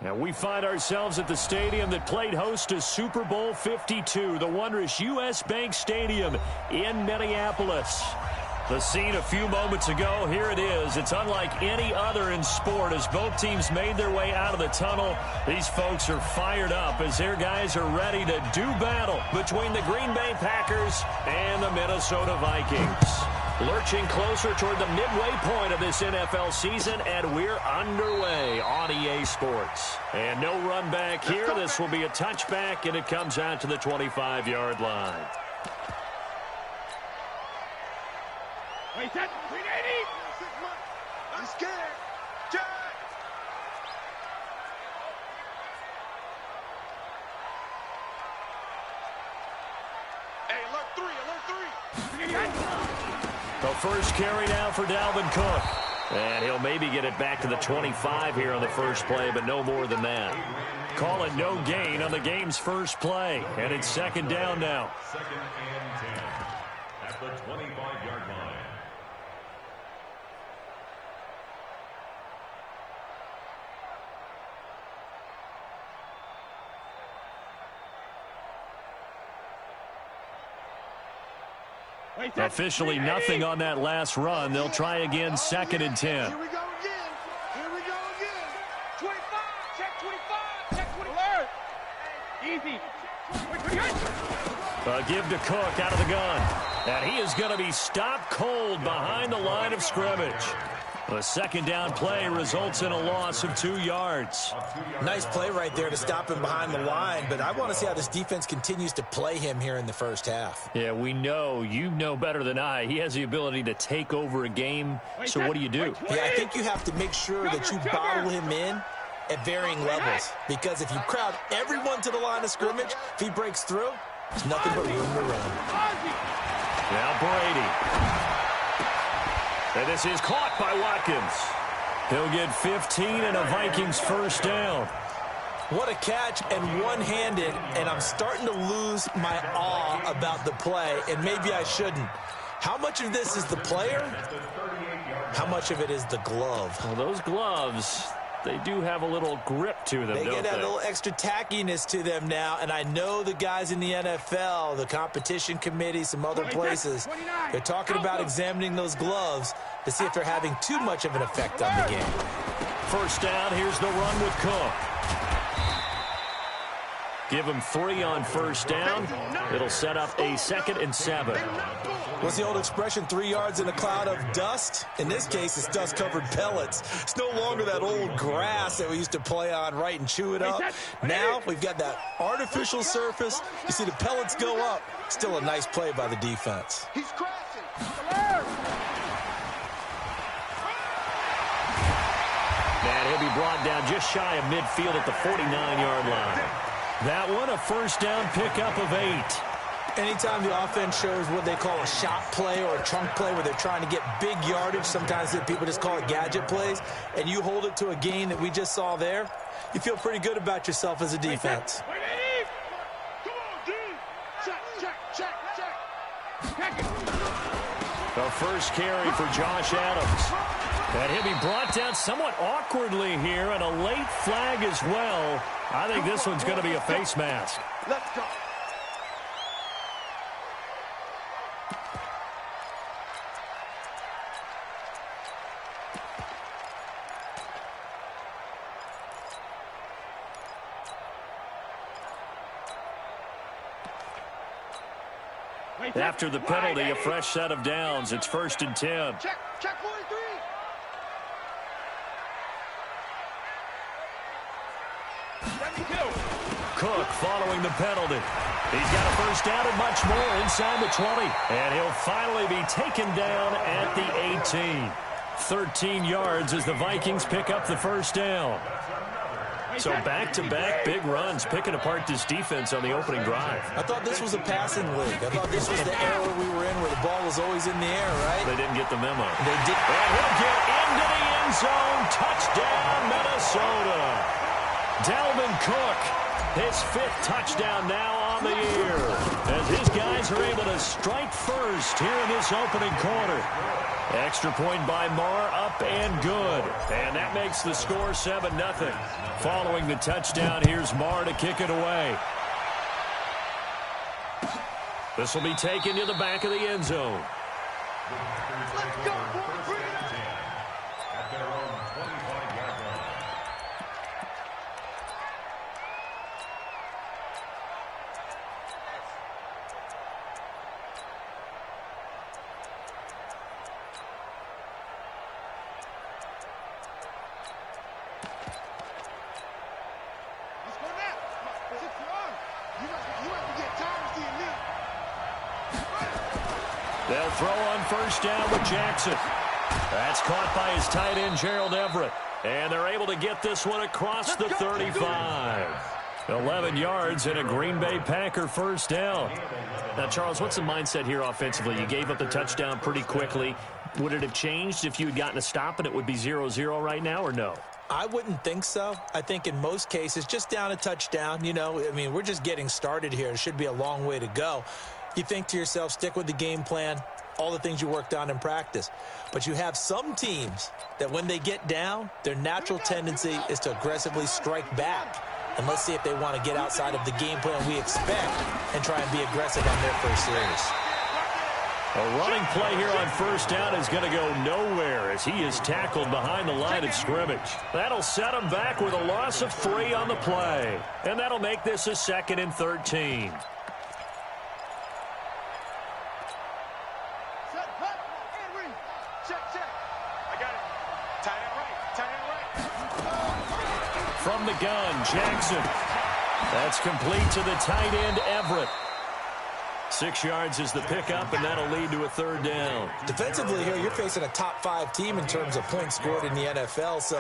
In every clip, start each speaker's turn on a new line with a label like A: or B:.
A: And we find ourselves at the stadium that played host to Super Bowl 52, the wondrous U.S. Bank Stadium in Minneapolis. The scene a few moments ago, here it is. It's unlike any other in sport as both teams made their way out of the tunnel. These folks are fired up as their guys are ready to do battle between the Green Bay Packers and the Minnesota Vikings. Lurching closer toward the midway point of this NFL season, and we're underway on EA Sports. And no run back here. This will be a touchback, and it comes out to the 25-yard line.
B: Wait, that 380. I'm scared. Jack. Hey, alert 3, alert 3.
A: The first carry now for Dalvin Cook. And he'll maybe get it back to the 25 here on the first play, but no more than that. Call it no gain on the game's first play. And it's second down now.
C: Second and 10 at the 25-yard line.
A: Officially nothing on that last run. They'll try again, second and 10.
B: Here we go again. Here we go again. 25. Check 25. Check 25. Easy.
A: A give to Cook out of the gun. And he is going to be stopped cold behind the line of scrimmage. The second down play results in a loss of 2 yards.
D: Nice play right there to stop him behind the line, but I want to see how this defense continues to play him here in the first half.
A: Yeah, we know. You know better than I. He has the ability to take over a game. So what do you do?
D: Yeah, I think you have to make sure that you bottle him in at varying levels, because if you crowd everyone to the line of scrimmage, if he breaks through, there's nothing but room to run.
A: Now Brady. And this is caught by Watkins. He'll get 15 and a Vikings first down.
D: What a catch, and one-handed, and I'm starting to lose my awe about the play, and maybe I shouldn't. How much of this is the player? How much of it is the glove?
A: Well, those gloves, they do have a little grip to them,
D: They
A: don't
D: get that little extra tackiness to them now, and I know the guys in the NFL, the competition committee, some other places, they're talking about examining those gloves to see if they're having too much of an effect on the game.
A: First down, here's the run with Cook. Give him 3 on first down. It'll set up a 2nd and 7.
D: What's the old expression, 3 yards in a cloud of dust? In this case, it's dust-covered pellets. It's no longer that old grass that we used to play on, right, and chew it up. Now we've got that artificial surface. You see the pellets go up. Still a nice play by the defense.
B: He's crashing.
A: And he'll be brought down just shy of midfield at the 49-yard line. That one, a first down pickup of 8.
D: Anytime the offense shows what they call a shot play or a trunk play where they're trying to get big yardage, sometimes people just call it gadget plays, and you hold it to a gain that we just saw there, you feel pretty good about yourself as a defense.
B: Come on, D. Check.
A: The first carry for Josh Adams. And he'll be brought down somewhat awkwardly here, and a late flag as well. I think this one's going to be a face mask.
B: Let's go.
A: After the penalty, a fresh set of downs. It's 1st and 10.
B: Check 43.
A: Cook following the penalty. He's got a first down and much more inside the 20. And he'll finally be taken down at the 18. 13 yards as the Vikings pick up the first down. So back-to-back big runs, picking apart this defense on the opening drive.
D: I thought this was a passing league. I thought this was the era we were in where the ball was always in the air, right?
A: They didn't get the memo.
D: They did.
A: And he'll get into the end zone. Touchdown, Minnesota. Dalvin Cook, his 5th touchdown now on on the year, as his guys are able to strike first here in this opening quarter. Extra point by Marr, up and good. And that makes the score 7-0. Following the touchdown, here's Marr to kick it away. This will be taken to the back of the end zone.
B: Let's go, boys. Bring it up.
C: At their own 25-yard line.
B: Let's go now. 6 yards. You have to get times to your knee.
A: They'll throw on first down with Jackson. That's caught by his tight end, Gerald Everett. And they're able to get this one across the 35. 11 yards and a Green Bay Packer first down. Now, Charles, what's the mindset here offensively? You gave up the touchdown pretty quickly. Would it have changed if you had gotten a stop and it would be 0-0 right now, or no?
D: I wouldn't think so. I think in most cases, just down a touchdown, you know, I mean, we're just getting started here. It should be a long way to go. You think to yourself, stick with the game plan, all the things you worked on in practice. But you have some teams that when they get down, their natural tendency is to aggressively strike back. And let's see if they want to get outside of the game plan we expect and try and be aggressive on their first series.
A: A running play here on first down is going to go nowhere as he is tackled behind the line of scrimmage. That'll set him back with a loss of 3 on the play. And that'll make this a 2nd and 13. From the gun, Jackson. That's complete to the tight end, Everett. 6 yards is the pickup, and that'll lead to a 3rd down.
D: Defensively here, you're facing a top 5 team in terms of points scored in the NFL. So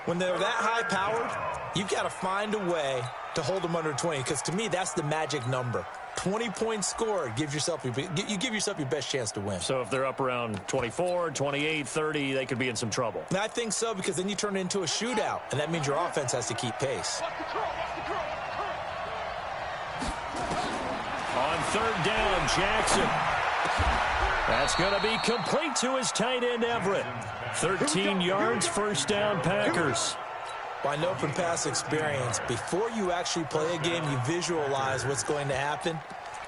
D: when they're that high-powered, you've got to find a way to hold them under 20, because to me, that's the magic number. 20 points scored, you give yourself your best chance to win.
A: So if they're up around 24, 28, 30, they could be in some trouble.
D: And I think so, because then you turn it into a shootout, and that means your offense has to keep pace.
A: On 3rd down, Jackson. That's going to be complete to his tight end, Everett. 13 yards, first down, Packers.
D: Well, I know from past experience, before you actually play a game, you visualize what's going to happen.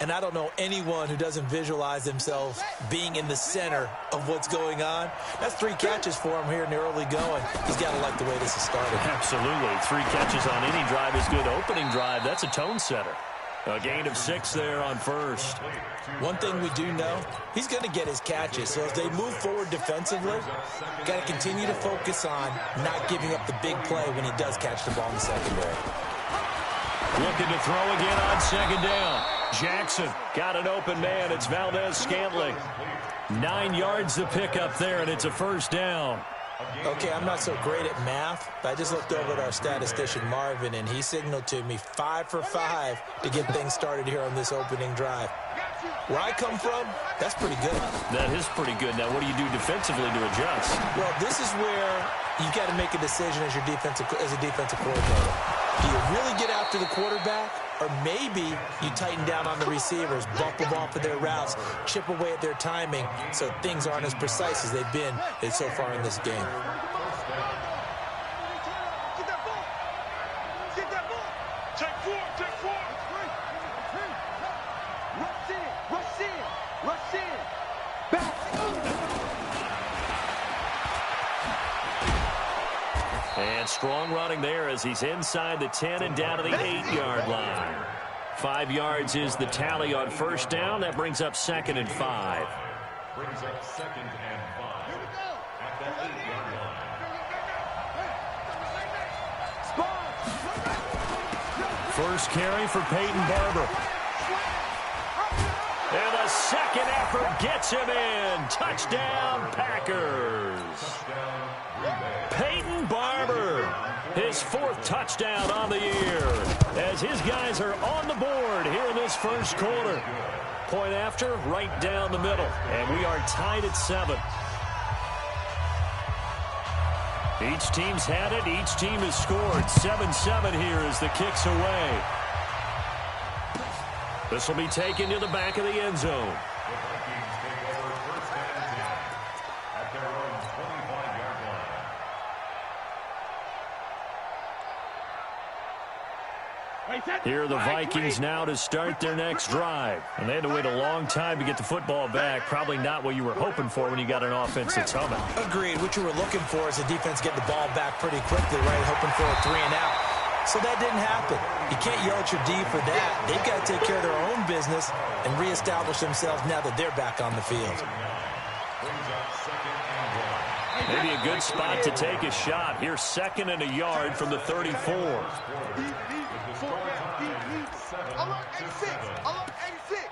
D: And I don't know anyone who doesn't visualize themselves being in the center of what's going on. That's 3 catches for him here in the early going. He's got to like the way this has started.
A: Absolutely. 3 catches on any drive is good. Opening drive, that's a tone setter. A gain of 6 there on first.
D: One thing we do know, he's going to get his catches. So as they move forward defensively, got to continue to focus on not giving up the big play when he does catch the ball in the secondary.
A: Looking to throw again on 2nd down. Jackson got an open man. It's Valdez-Scantling. 9 yards to pick up there, and it's a first down.
D: Okay, I'm not so great at math, but I just looked over at our statistician, Marvin, and he signaled to me 5 for 5 to get things started here on this opening drive. Where I come from, that's pretty good.
A: That is pretty good. Now, what do you do defensively to adjust?
D: Well, this is where you've got to make a decision as a defensive coordinator. Do you really get after the quarterback, or maybe you tighten down on the receivers, bump them off of their routes, chip away at their timing so things aren't as precise as they've been so far in this game?
B: Get that ball. Take 4. Rush in. Back.
A: And strong running there as he's inside the 10 and down to the 8-yard line. 5 yards is the tally on first down. That brings up 2nd and 5.
C: Brings up 2nd and 5. At that 8-yard line.
A: First carry for Peyton Barber. And the second effort gets him in. Touchdown, Packers. Peyton Barber, his 4th touchdown on the year, as his guys are on the board here in this first quarter. Point after, right down the middle, and we are tied at 7. Each team's had it. Each team has scored. 7-7 here as the kick's away. This will be taken to the back of the end zone.
C: The Vikings take over first and 10 at their own 25-yard line.
A: Here are the Vikings now to start their next drive. And they had to wait a long time to get the football back. Probably not what you were hoping for when you got an offense that's humming.
D: Agreed. What you were looking for is the defense getting the ball back pretty quickly, right? Hoping for a 3-and-out. So that didn't happen. You can't yell at your D for that. They've got to take care of their own business and reestablish themselves now that they're back on the field.
A: Maybe a good spot to take a shot. Here's 2nd and a yard from the 34.
B: Alert 86. Alert 86.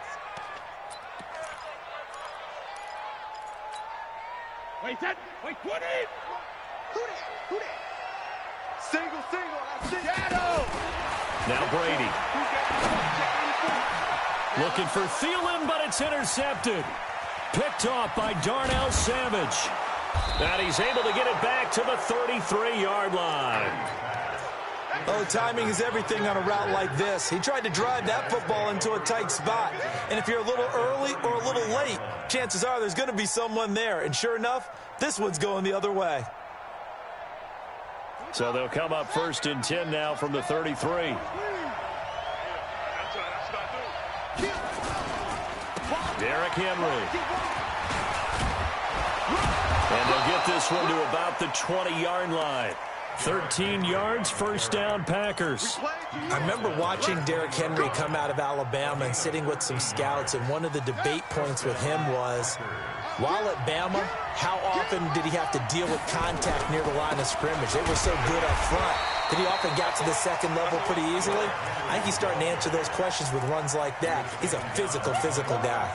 B: Wait, 20. Who that? Single. I see. Shadow.
A: Now Brady. Looking for Thielen, but it's intercepted. Picked off by Darnell Savage. And he's able to get it back to the 33-yard line.
D: Oh, timing is everything on a route like this. He tried to drive that football into a tight spot. And if you're a little early or a little late, chances are there's going to be someone there. And sure enough, this one's going the other way.
A: So they'll come up 1st and 10 now from the 33. Derrick Henry. And they'll get this one to about the 20-yard line. 13 yards, first down, Packers.
D: I remember watching Derrick Henry come out of Alabama and sitting with some scouts, and one of the debate points with him was, while at Bama, how often did he have to deal with contact near the line of scrimmage? They were so good up front that he often got to the second level pretty easily. I think he's starting to answer those questions with runs like that. He's a physical guy.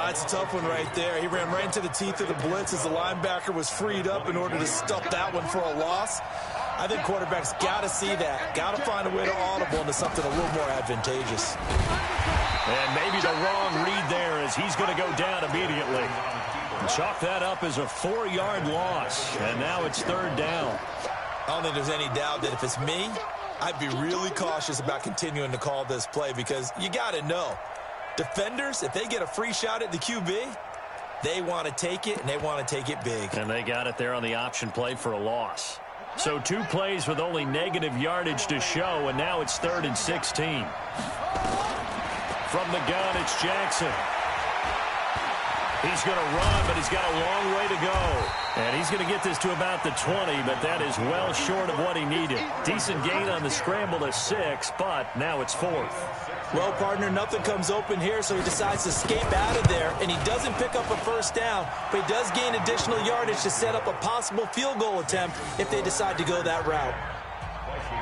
D: It's a tough one right there. He ran right into the teeth of the blitz as the linebacker was freed up in order to stuff that one for a loss. I think quarterbacks got to see that. Got to find a way to audible into something a little more advantageous.
A: And maybe the wrong read there as he's going to go down immediately. Chalk that up as a 4-yard loss. And now it's 3rd down.
D: I don't think there's any doubt that if it's me, I'd be really cautious about continuing to call this play because you got to know. Defenders, if they get a free shot at the QB, they want to take it, and they want to take it big.
A: And they got it there on the option play for a loss. So 2 plays with only negative yardage to show, and now it's 3rd and 16. From the gun, it's Jackson. He's going to run, but he's got a long way to go. And he's going to get this to about the 20, but that is well short of what he needed. Decent gain on the scramble to 6, but now it's 4th.
D: Well, partner, nothing comes open here, so he decides to escape out of there, and he doesn't pick up a first down, but he does gain additional yardage to set up a possible field goal attempt if they decide to go that route.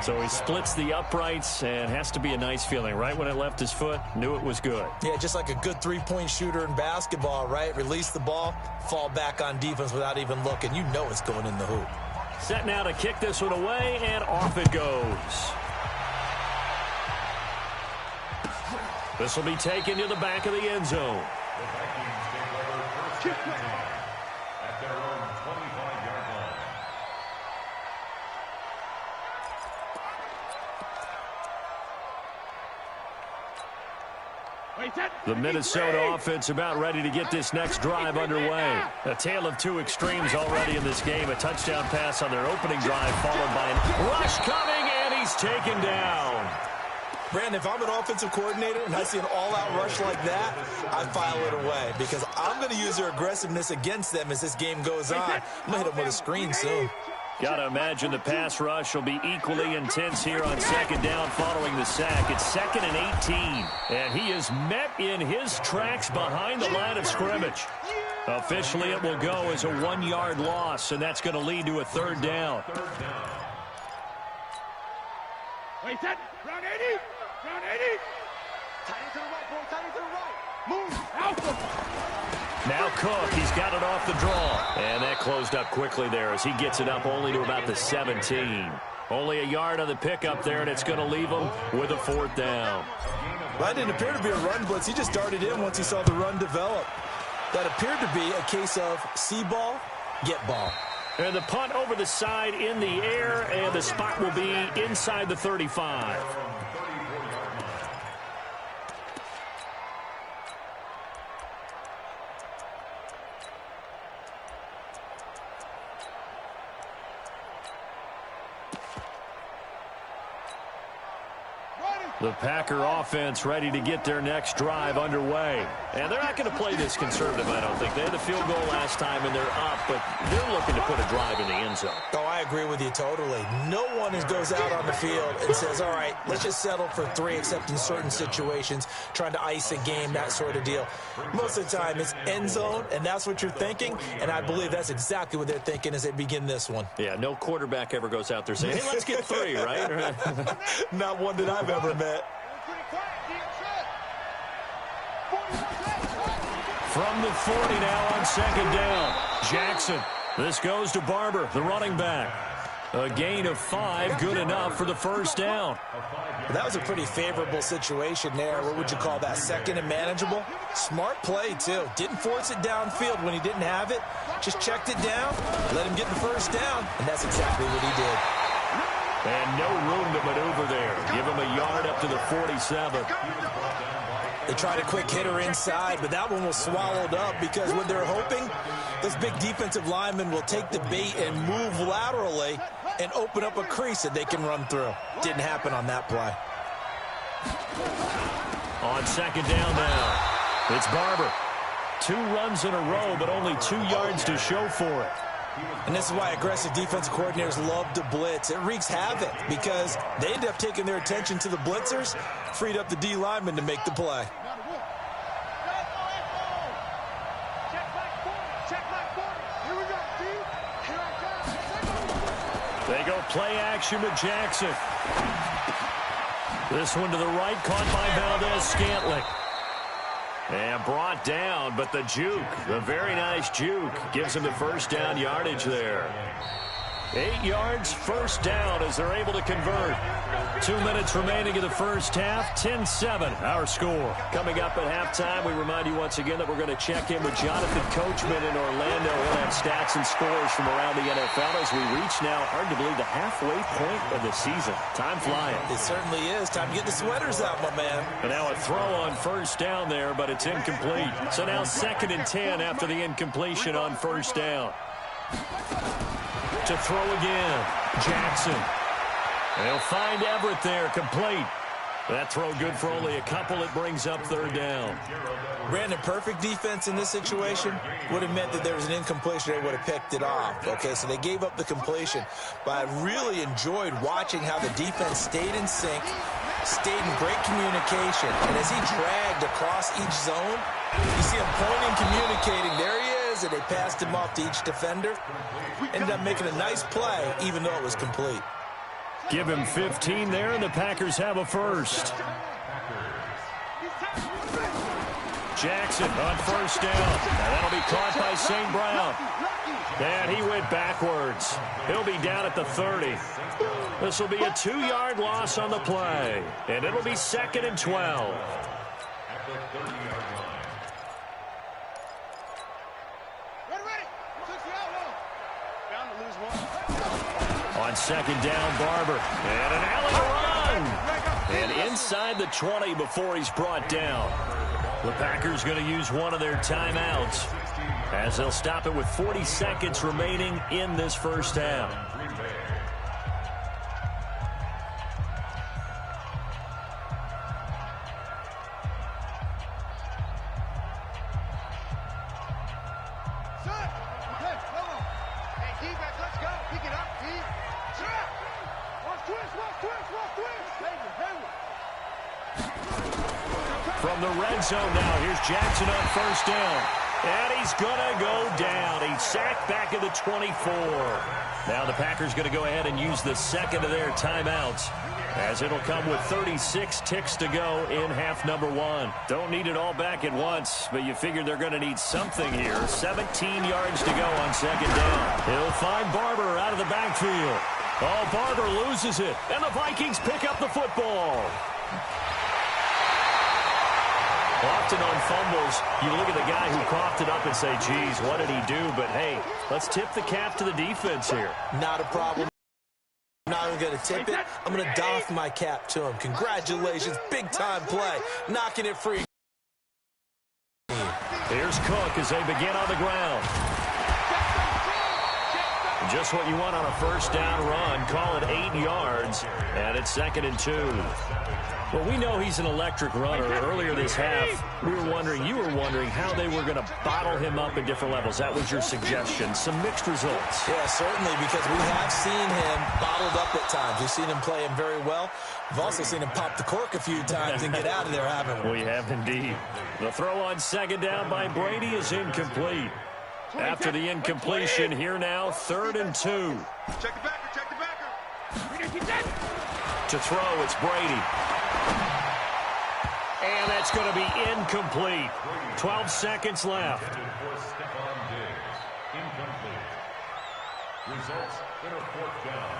A: So he splits the uprights, and has to be a nice feeling. Right when it left his foot, knew it was good.
D: Yeah, just like a good three-point shooter in basketball, right? Release the ball, fall back on defense without even looking. You know it's going in the hoop.
A: Set now to kick this one away, and off it goes. This will be taken to the back of the end zone.
C: The Vikings take over first and 10 at their own 25-yard line.
A: The Minnesota offense about ready to get this next drive underway. A tale of 2 extremes already in this game. A touchdown pass on their opening drive followed by a rush coming, and he's taken down.
D: Brandon, if I'm an offensive coordinator and I see an all-out rush like that, I file it away because I'm going to use their aggressiveness against them as this game goes on. I'm going to hit them with a screen soon.
A: Got to imagine the pass rush will be equally intense here on 2nd down following the sack. It's 2nd and 18, and he is met in his tracks behind the line of scrimmage. Officially, it will go as a 1-yard loss, and that's going to lead to a 3rd down.
B: Wait, set. Round 80. Round 80. Tight to the right, boy. Tight to the right. Move. Alpha.
A: Now Cook, he's got it off the draw. And that closed up quickly there as he gets it up only to about the 17. Only a yard on the pickup there, and it's going to leave him with a 4th down.
D: Well, that didn't appear to be a run blitz. He just darted in once he saw the run develop. That appeared to be a case of see ball, get ball.
A: And the punt over the side in the air, and the spot will be inside the 35. The Packer offense ready to get their next drive underway. And they're not going to play this conservative, I don't think. They had the field goal last time, and they're up, but they're looking to put a drive in the end zone.
D: Oh, I agree with you totally. No one goes out on the field and says, all right, let's just settle for 3, except in certain situations, trying to ice a game, that sort of deal. Most of the time, it's end zone, and that's what you're thinking, and I believe that's exactly what they're thinking as they begin this one.
A: Yeah, no quarterback ever goes out there saying, hey, let's get 3, right?
D: Not one that I've ever met.
A: From the 40 now on second down. Jackson. This goes to Barber, the running back. A gain of 5, good enough for the first down.
D: That was a pretty favorable situation there. What would you call that? Second and manageable? Smart play, too. Didn't force it downfield when he didn't have it. Just checked it down, let him get the first down, and that's exactly what he did.
A: And no room to maneuver there. Give him a yard up to the 47.
D: They tried a quick hitter inside, but that one was swallowed up because what they're hoping, those big defensive linemen will take the bait and move laterally and open up a crease that they can run through. Didn't happen on that play.
A: On second down now, it's Barber. 2 runs in a row, but only 2 yards to show for it.
D: And this is why aggressive defensive coordinators love to blitz. It wreaks havoc because they end up taking their attention to the blitzers, freed up the D lineman to make the play.
A: They go play action with Jackson. This one to the right, caught by Valdez-Scantling. And brought down, but the juke, the very nice juke, gives him the first down yardage there. 8 yards, first down as they're able to convert. 2 minutes remaining in the first half, 10-7, our score. Coming up at halftime, we remind you once again that we're going to check in with Jonathan Coachman in Orlando. He'll have stats and scores from around the NFL as we reach now, hard to believe, the halfway point of the season. Time flying.
D: It certainly is. Time to get the sweaters out, my man.
A: And now a throw on first down there, but it's incomplete. So now 2nd and 10 after the incompletion on first down. To throw again, Jackson. They'll find Everett there, complete. That throw good for only a couple. It brings up 3rd down.
D: Brandon, perfect defense in this situation would have meant that there was an incompletion. They would have picked it off. Okay, so they gave up the completion. But I really enjoyed watching how the defense stayed in sync, stayed in great communication. And as he dragged across each zone, you see him pointing, communicating. There he is, and they passed him off to each defender. Ended up making a nice play, even though it was complete.
A: Give him 15 there, and the Packers have a first. Jackson on first down. And that'll be caught by St. Brown. And he went backwards. He'll be down at the 30. This will be a 2-yard loss on the play. And it'll be 2nd and 12. On second down, Barber. And an alley run. And inside the 20 before he's brought down. The Packers going to use one of their timeouts as they'll stop it with 40 seconds remaining in this first half. From the red zone now, here's Jackson on first down. And he's going to go down. He's sacked back at the 24. Now the Packers going to go ahead and use the second of their timeouts, as it'll come with 36 ticks to go in half number 1. Don't need it all back at once, but you figure they're going to need something here. 17 yards to go on second down. He'll find Barber out of the backfield. Oh, Barber loses it, and the Vikings pick up the football. Often on fumbles, you look at the guy who coughed it up and say, geez, what did he do? But, hey, let's tip the cap to the defense here.
D: Not a problem. I'm not even going to tip it. I'm going to doff my cap to him. Congratulations. Big-time play. Knocking it free.
A: Here's Cook as they begin on the ground. Just what you want on a first down run. Call it 8 yards, and it's 2nd and 2. Well, we know he's an electric runner. Earlier this half, you were wondering how they were going to bottle him up at different levels. That was your suggestion. Some mixed results.
D: Yeah, certainly, because we have seen him bottled up at times. We've seen him play him very well. We've also seen him pop the cork a few times and get out of there, haven't we?
A: We have indeed. The throw on 2nd down by Brady is incomplete. After the incompletion, here now, 3rd and 2.
B: Check the backer, check the backer.
A: To throw, it's Brady. And that's going to be incomplete. 12 seconds left.
C: Incomplete. Results in a 4th down.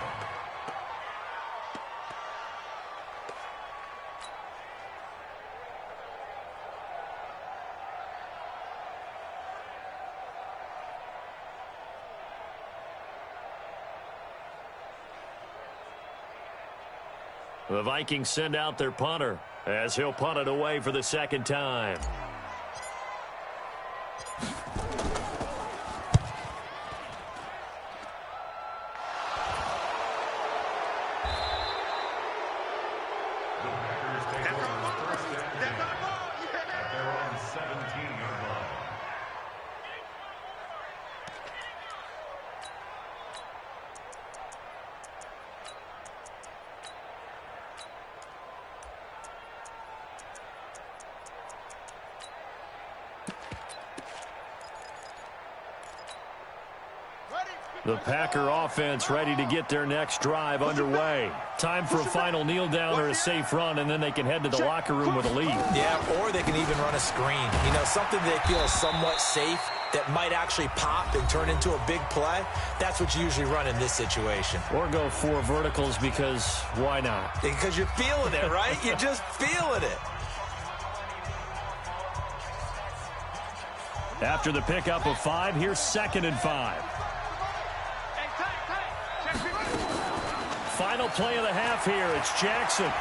A: The Vikings send out their punter as he'll punt it away for the 2nd time.
C: The Packers take over first down at their own 17-yard line.
A: The Packer offense ready to get their next drive underway. Time for a final kneel down or a safe run, and then they can head to the locker room with a lead.
D: Yeah, or they can even run a screen. You know, something they feel is somewhat safe that might actually pop and turn into a big play. That's what you usually run in this situation.
A: Or go 4 verticals because why not?
D: Because you're feeling it, right? You're just feeling it.
A: After the pickup of 5, here's 2nd and 5. Final play of the half here. It's Jackson.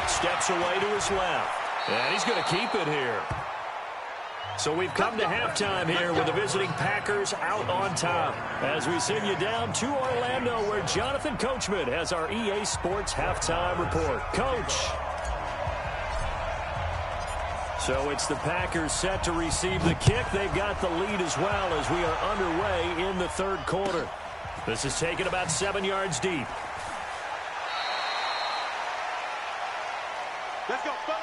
A: Steps away to his left. And he's going to keep it here. So we've come to halftime here with the visiting Packers out on top. As we send you down to Orlando, where Jonathan Coachman has our EA Sports halftime report. Coach. So it's the Packers set to receive the kick. They've got the lead as well as we are underway in the 3rd quarter. This is taken about 7 yards deep.
B: Let's go, fellas.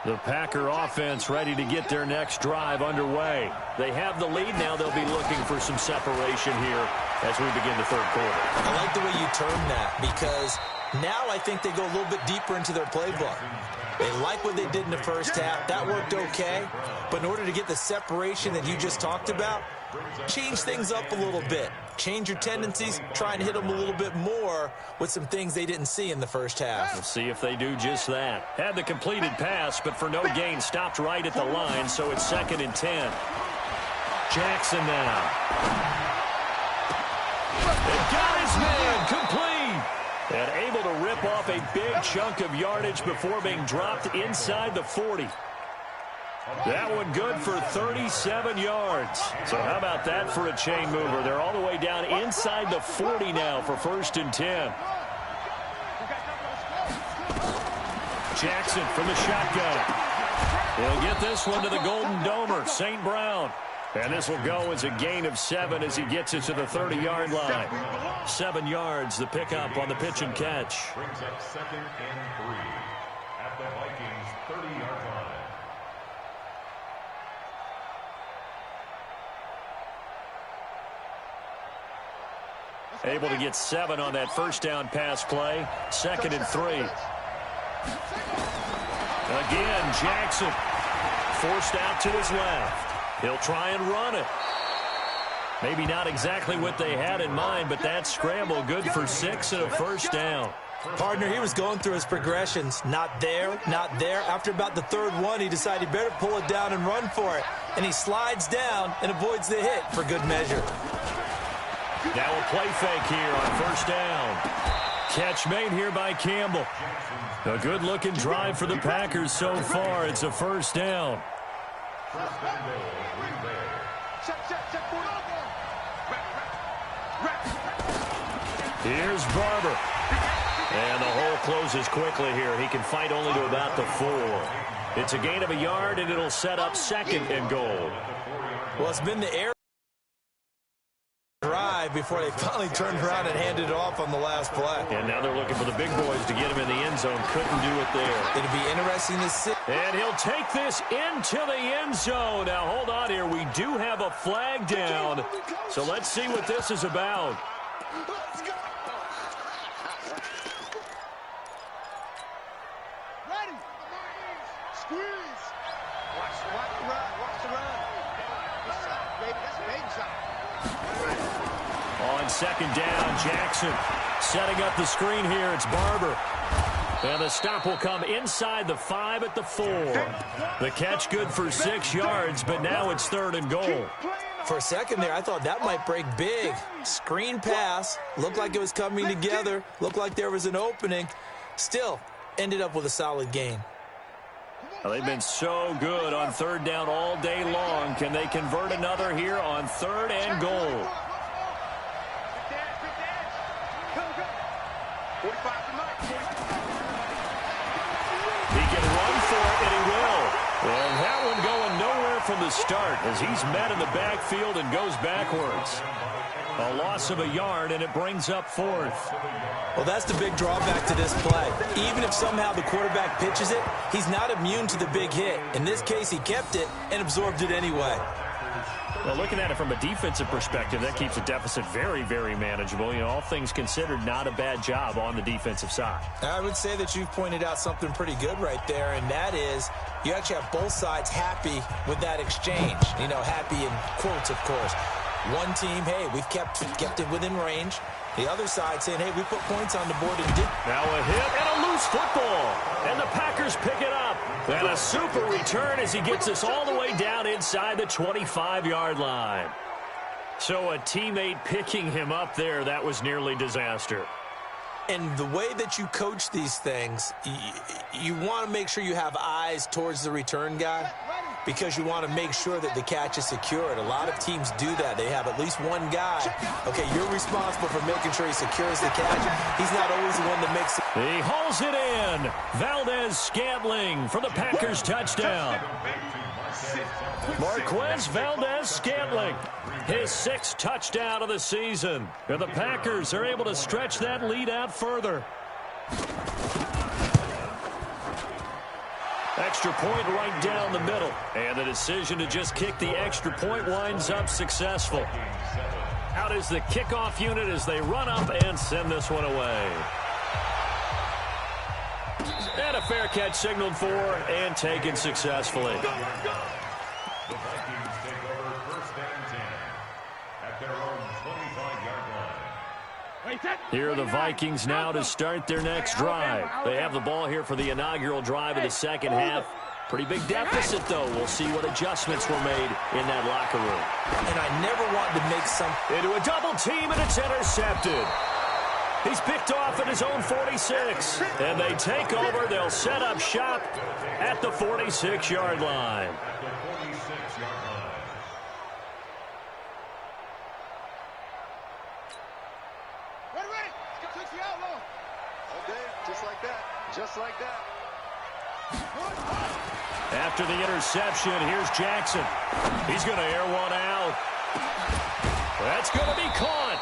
A: The Packer offense ready to get their next drive underway. They have the lead now. They'll be looking for some separation here as we begin the 3rd quarter.
D: I like the way you term that, because now I think they go a little bit deeper into their playbook. They like what they did in the first half. That worked okay. But in order to get the separation that you just talked about, change things up a little bit. Change your tendencies. Try and hit them a little bit more with some things they didn't see in the first half.
A: We'll see if they do just that. Had the completed pass, but for no gain, stopped right at the line, so it's 2nd and 10. Jackson now. And got his man complete. And able to rip off a big chunk of yardage before being dropped inside the 40. That one good for 37 yards. So how about that for a chain mover? They're all the way down inside the 40 now for 1st and 10. Jackson from the shotgun. He'll get this one to the Golden Domer, St. Brown. And this will go as a gain of 7 as he gets it to the 30-yard line. 7 yards, the pickup on the pitch and catch.
C: Brings up 2nd and 3 at the Vikings' 30-yard line.
A: Able to get 7 on that first down pass play. 2nd and 3. Again, Jackson forced out to his left. He'll try and run it. Maybe not exactly what they had in mind, but that scramble good for 6 and a first down.
D: Partner, he was going through his progressions. Not there, not there. After about the 3rd one, he decided he better pull it down and run for it. And he slides down and avoids the hit for good measure.
A: Now a play fake here on first down. catch made here by Campbell. A good-looking drive for the Packers so far. It's a first down. Here's Barber. And the hole closes quickly here. He can fight only to about the 4. It's a gain of a yard, and it'll set up second and goal.
D: Well, it's been the air drive before they finally turned around and handed it off on the last play.
A: And now they're looking for the big boys to get him in the end zone. Couldn't do it there.
D: It'll be interesting to see.
A: And he'll take this into the end zone. Now, hold on here. We do have a flag down. So let's see what this is about.
B: Let's go. Ready. Squeeze. Watch the run. Watch the run. Good shot, baby. That's a big shot.
A: On second down, Jackson setting up the screen here. It's Barber. And the stop will come inside the 5 at the 4. The catch good for 6 yards, but now it's third and goal.
D: For a second there, I thought that might break big. Screen pass. Looked like it was coming together. Looked like there was an opening. Still, ended up with a solid gain.
A: Well, they've been so good on third down all day long. Can they convert another here on third and goal? He can run for it, and he will. And that one going nowhere from the start as he's met in the backfield and goes backwards. A loss of a yard, and it brings up fourth.
D: Well, that's the big drawback to this play. Even if somehow the quarterback pitches it, he's not immune to the big hit. In this case, he kept it and absorbed it anyway.
A: Well, looking at it from a defensive perspective, that keeps a deficit very, very manageable. You know, all things considered, not a bad job on the defensive side. I
D: would say that you've pointed out something pretty good right there, and that is you actually have both sides happy with that exchange. You know, happy in quotes, of course. One team, hey, we've kept it within range. The other side saying, hey, we put points on the board and did.
A: Now a hit and a loose football. And the Packers pick it up. And a super return as he gets us all the way down inside the 25-yard line. So a teammate picking him up there, that was nearly disaster.
D: And the way that you coach these things, you want to make sure you have eyes towards the return guy because you want to make sure that the catch is secured. A lot of teams do that. They have at least one guy. Okay, you're responsible for making sure he secures the catch. He's not always the one that makes it.
A: He hauls it in. Valdez-Scantling for the Packers touchdown. Marquez Valdez-Scantling, his 6th touchdown of the season. And the Packers are able to stretch that lead out further. Extra point right down the middle. And the decision to just kick the extra point winds up successful. Out is the kickoff unit as they run up and send this one away. And a fair catch signaled for and taken successfully.
C: The Vikings take over first and 10 at their own 25-yard line.
A: Here are the Vikings now to start their next drive. They have the ball here for the inaugural drive of the second half. Pretty big deficit, though. We'll see what adjustments were made in that locker room.
D: And I never wanted to make some...
A: Into a double team, and it's intercepted. He's picked off at his own 46. And they take over. They'll set up shop at the 46-yard line.
B: Just like that.
A: After the interception, here's Jackson. He's going to air one out. That's going to be caught.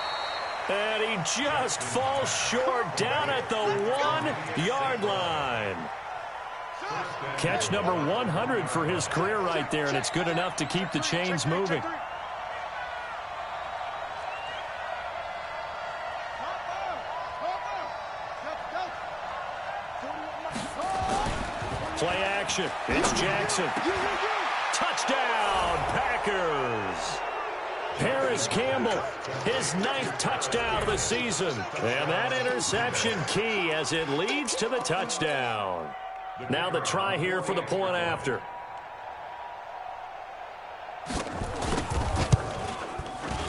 A: And he just falls short down at the 1-yard line. Catch number 100 for his career right there, and it's good enough to keep the chains moving. Play action. It's Jackson. Touchdown, Packers. Paris Campbell, his 9th touchdown of the season. And that interception key as it leads to the touchdown. Now the try here for the point after.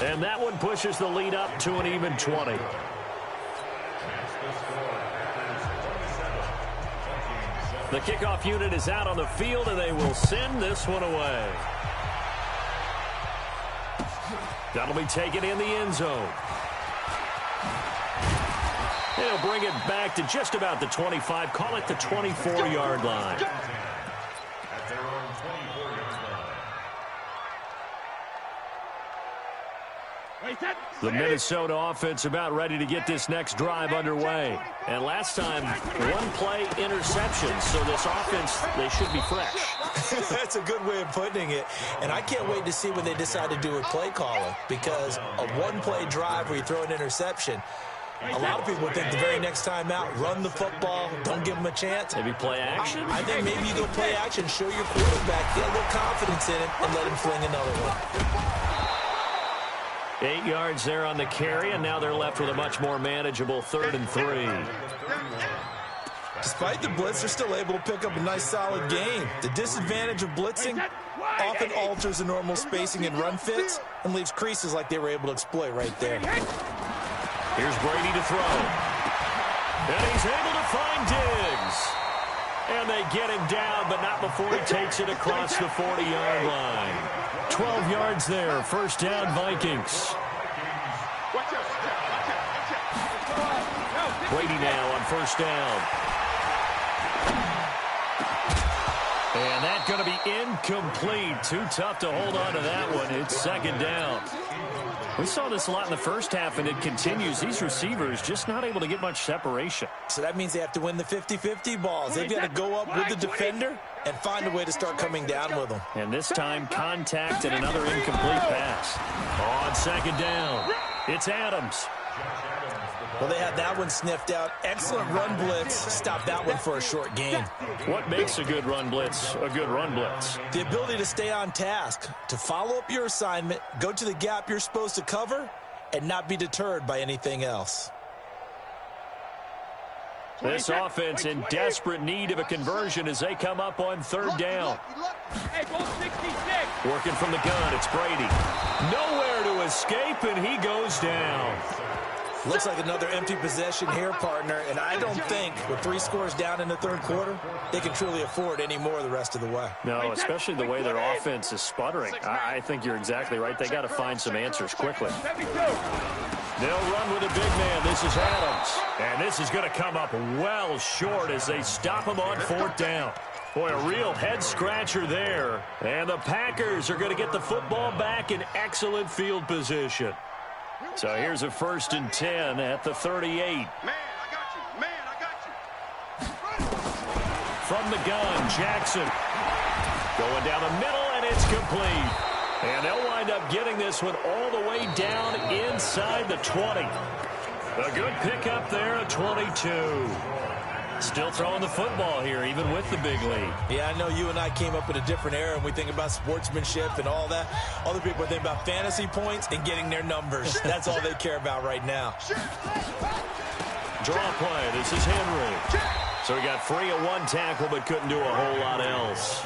A: And that one pushes the lead up to an even 20. The kickoff unit is out on the field, and they will send this one away. That'll be taken in the end zone. They'll bring it back to just about the 25. Call it the 24-yard line.
C: At their own 24-yard line.
A: The Minnesota offense about ready to get this next drive underway. And last time, one-play interception. So this offense, they should be fresh.
D: That's a good way of putting it. And I can't wait to see when they decide to do with play calling. Because a one-play drive where you throw an interception, a lot of people think the very next time out, run the football, don't give them a chance.
A: Maybe play action?
D: I think maybe you go play action, show your quarterback, get a little confidence in him, and let him fling another one.
A: 8 yards there on the carry, and now they're left with a much more manageable 3rd and 3.
D: Despite the blitz, they're still able to pick up a nice, solid gain. The disadvantage of blitzing often alters the normal spacing and run fits and leaves creases like they were able to exploit right there.
A: Here's Brady to throw. And he's able to find Diggs. And they get him down, but not before he takes it across the 40-yard line. 12 yards there, first down Vikings. Brady now on first down. And that's going to be incomplete. Too tough to hold on to that one. It's second down. We saw this a lot in the first half, and it continues. These receivers just not able to get much separation.
D: So that means they have to win the 50-50 balls. They've got to go up with the defender and find a way to start coming down with them.
A: And this time, contact and another incomplete pass. On second down, it's Adams.
D: Well, they had that one sniffed out. Excellent run blitz. Stop that one for a short gain.
A: What makes a good run blitz a good run blitz?
D: The ability to stay on task, to follow up your assignment, go to the gap you're supposed to cover, and not be deterred by anything else.
A: This offense in desperate need of a conversion as they come up on third down. Working from the gun, it's Brady. Nowhere to escape, and he goes down.
D: Looks like another empty possession here, partner, and I don't think with 3 scores down in the third quarter, they can truly afford any more the rest of the way.
A: No, especially the way their offense is sputtering. I think you're exactly right. They got to find some answers quickly. They'll run with a big man. This is Adams. And this is going to come up well short as they stop him on fourth down. Boy, a real head-scratcher there. And the Packers are going to get the football back in excellent field position. So here's a 1st and 10 at the 38.
B: Man, I got you. Man, I got you.
A: From the gun, Jackson. Going down the middle, and it's complete. And they'll wind up getting this one all the way down inside the 20. A good pickup there at 22. Still throwing the football here, even with the big lead.
D: Yeah, I know you and I came up in a different era, and we think about sportsmanship and all that. Other people are thinking about fantasy points and getting their numbers. That's all they care about right now.
A: Draw play. This is Henry. So he got free of one tackle, but couldn't do a whole lot else.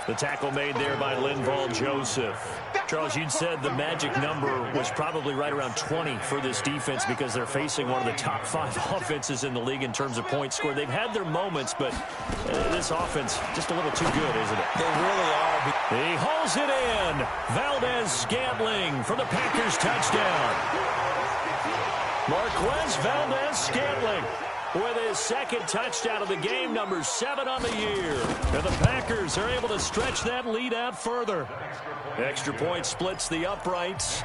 A: The tackle made there by Linval Joseph. Charles, you'd said the magic number was probably right around 20 for this defense because they're facing one of the top 5 offenses in the league in terms of points scored. They've had their moments, but this offense just a little too good, isn't it?
D: They really are.
A: He hauls it in. Valdez-Scantling for the Packers touchdown. Marquez Valdez-Scantling with his 2nd touchdown of the game, number 7 on the year. And the Packers are able to stretch that lead out further. Extra point splits the uprights.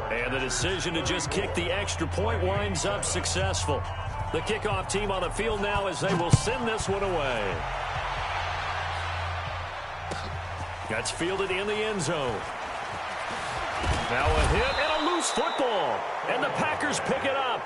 A: And the decision to just kick the extra point winds up successful. The kickoff team on the field now as they will send this one away. That's fielded in the end zone. Now a hit and a loose football. And the Packers pick it up.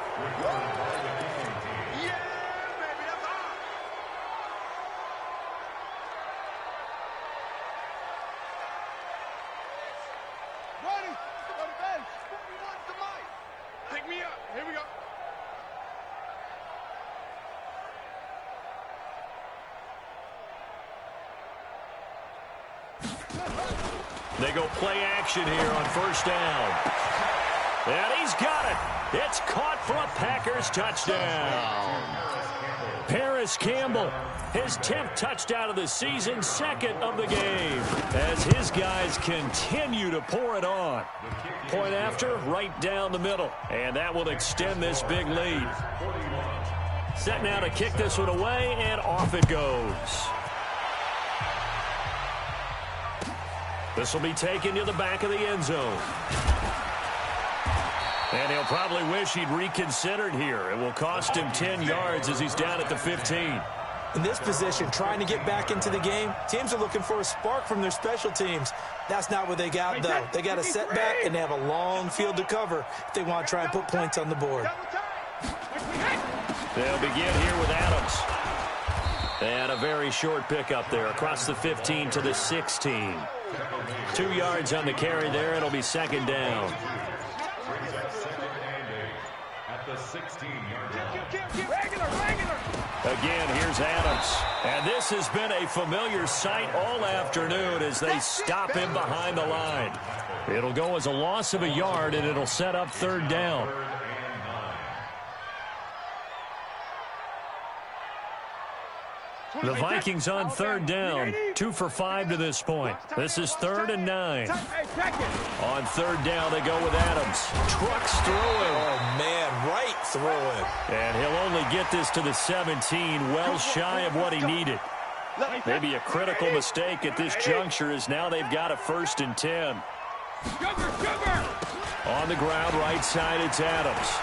A: They go play action here on first down. And he's got it. It's caught for a Packers touchdown. Perry Paris Campbell. His 10th touchdown of the season, second of the game, as his guys continue to pour it on. Point after, right down the middle, and that will extend this big lead. Set now to kick this one away, and off it goes. This will be taken to the back of the end zone. And he'll probably wish he'd reconsidered here. It will cost him 10 yards as he's down at the 15.
D: In this position, trying to get back into the game, teams are looking for a spark from their special teams. That's not what they got, though. They got a setback, and they have a long field to cover if they want to try and put points on the board.
A: They'll begin here with Adams. And a very short pickup there across the 15 to the 16. 2 yards on the carry there. It'll be second down.
C: At the 16-yard line.
B: Regular.
A: Again, here's Adams. And this has been a familiar sight all afternoon as they stop him behind the line. It'll go as a loss of a yard, and it'll set up third down. The Vikings on third down, 2 for 5 to this point. This is 3rd and 9. On third down, they go with Adams. Trucks through him.
D: Oh, man, right through him.
A: And he'll only get this to the 17, well shy of what he needed. Maybe a critical mistake at this juncture as now they've got a 1st and 10. On the ground, right side, it's Adams.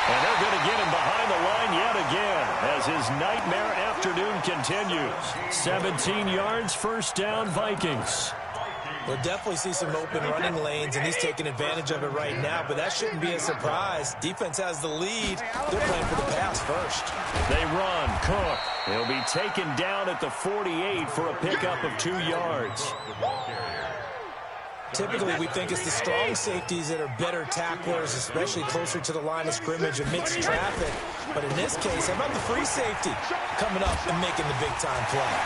A: And they're going to get him behind the line yet again as his nightmare afternoon continues. 17 yards, first down, Vikings.
D: We'll definitely see some open running lanes, and he's taking advantage of it right now, but that shouldn't be a surprise. Defense has the lead. They're playing for the pass first.
A: They run. Cook. He'll be taken down at the 48 for a pickup of 2 yards.
D: Typically, we think it's the strong safeties that are better tacklers, especially closer to the line of scrimmage amidst traffic. But in this case, how about the free safety coming up and making the big-time play?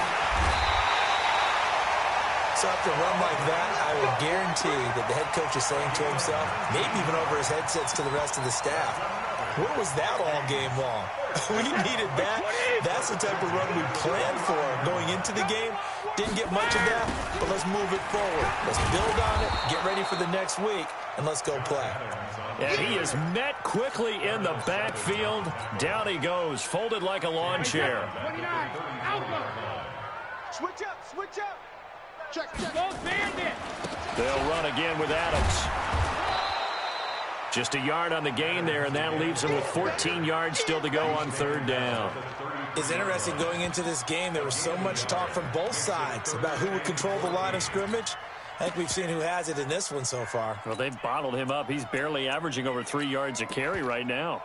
D: So after a run like that, I would guarantee that the head coach is saying to himself, maybe even over his headsets to the rest of the staff, where was that all game long? We needed that. That's the type of run we planned for going into the game. Didn't get much of that, but let's move it forward. Let's build on it, get ready for the next week, and let's go play.
A: And he is met quickly in the backfield. Down he goes, folded like a lawn chair.
B: Switch up. Check. Bandit.
A: They'll run again with Adams. Just a yard on the gain there, and that leaves them with 14 yards still to go on third down.
D: It's interesting going into this game. There was so much talk from both sides about who would control the line of scrimmage. I think we've seen who has it in this one so far.
A: Well, they've bottled him up. He's barely averaging over 3 yards a carry right now.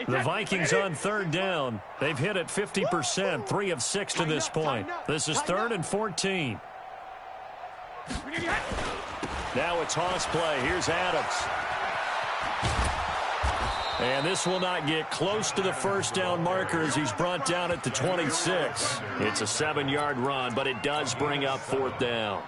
A: The Vikings on third down. They've hit it 50%, 3 of 6 to this point. This is 3rd and 14. Now it's Haas play. Here's Adams. And this will not get close to the first down marker as he's brought down at the 26. It's a 7-yard run, but it does bring up 4th down.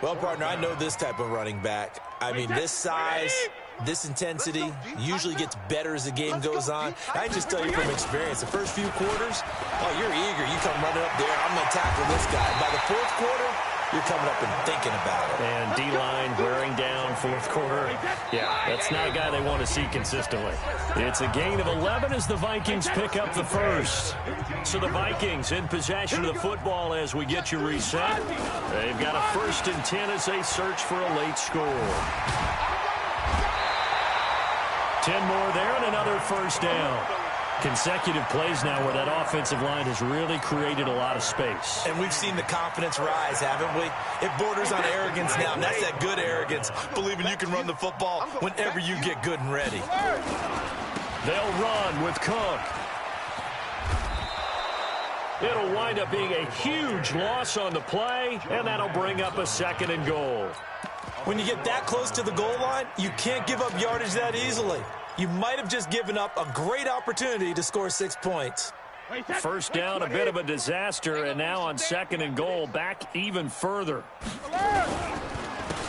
D: Well, partner, I know this type of running back. I mean, this size, this intensity usually gets better as the game goes on. I just tell you from experience, the first few quarters, oh, you're eager. You come running up there, I'm going to tackle this guy. By the 4th quarter, you're coming up and thinking about it.
A: And D-line wearing down 4th quarter. Yeah, that's not a guy they want to see consistently. It's a gain of 11 as the Vikings pick up the first. So the Vikings in possession of the football as we get you reset. They've got a 1st and 10 as they search for a late score. 10 more there and another first down. Consecutive plays now where that offensive line has really created a lot of space.
D: And we've seen the confidence rise, haven't we? It borders on arrogance now, and that's that good arrogance, believing you can run the football whenever you get good and ready.
A: They'll run with Cook. It'll wind up being a huge loss on the play, and that'll bring up a 2nd and goal.
D: When you get that close to the goal line, you can't give up yardage that easily. You might have just given up a great opportunity to score 6 points.
A: First down, a bit of a disaster, and now on 2nd and goal, back even further.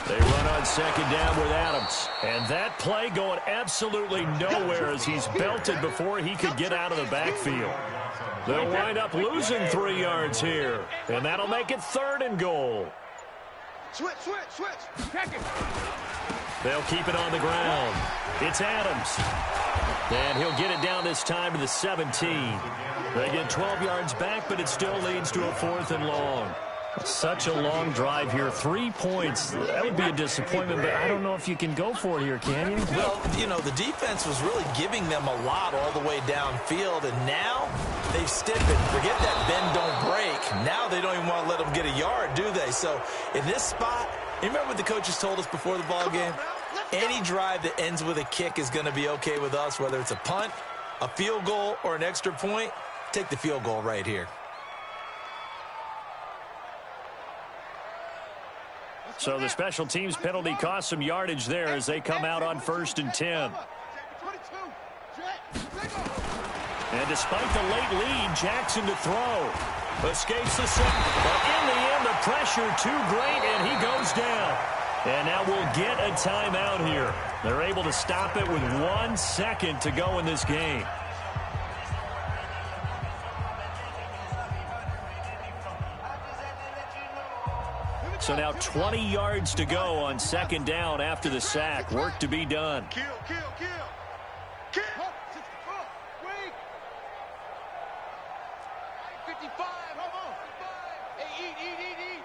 A: They run on second down with Adams. And that play going absolutely nowhere as he's belted before he could get out of the backfield. They'll wind up losing 3 yards here. And that'll make it 3rd and goal.
B: Switch. Check it.
A: They'll keep it on the ground. It's Adams. And he'll get it down this time to the 17. They get 12 yards back, but it still leads to a 4th and long. Such a long drive here. 3 points. That would be a disappointment, but I don't know if you can go for it here, can you?
D: Well, you know, the defense was really giving them a lot all the way downfield, and now they've stiffened. Forget that bend, don't break. Now they don't even want to let them get a yard, do they? So in this spot, you remember what the coaches told us before the ball game? Any drive that ends with a kick is going to be okay with us, whether it's a punt, a field goal, or an extra point. Take the field goal right here.
A: So the special teams penalty cost some yardage there as they come out on 1st and 10. And despite the late lead, Jackson to throw. Escapes the sack, but in the end, the pressure too great, and he goes down. And now we'll get a timeout here. They're able to stop it with 1 second to go in this game. So now 20 yards to go on 2nd down after the sack. Work to be done.
B: Kill. 55, hold on. Hey, eat.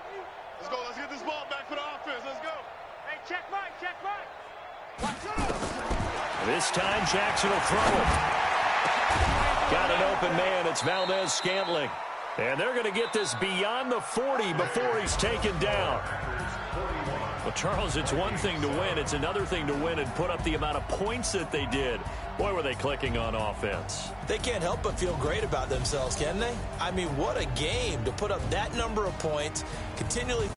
B: Let's get this ball back for the offense. Let's go. Hey, check Mike.
A: This time Jackson will throw it. Got an open man. It's Valdez-Scantling. And they're going to get this beyond the 40 before he's taken down. Well, Charles, it's one thing to win. It's another thing to win and put up the amount of points that they did. Boy, were they clicking on offense.
D: They can't help but feel great about themselves, can they? I mean, what a game to put up that number of points, continually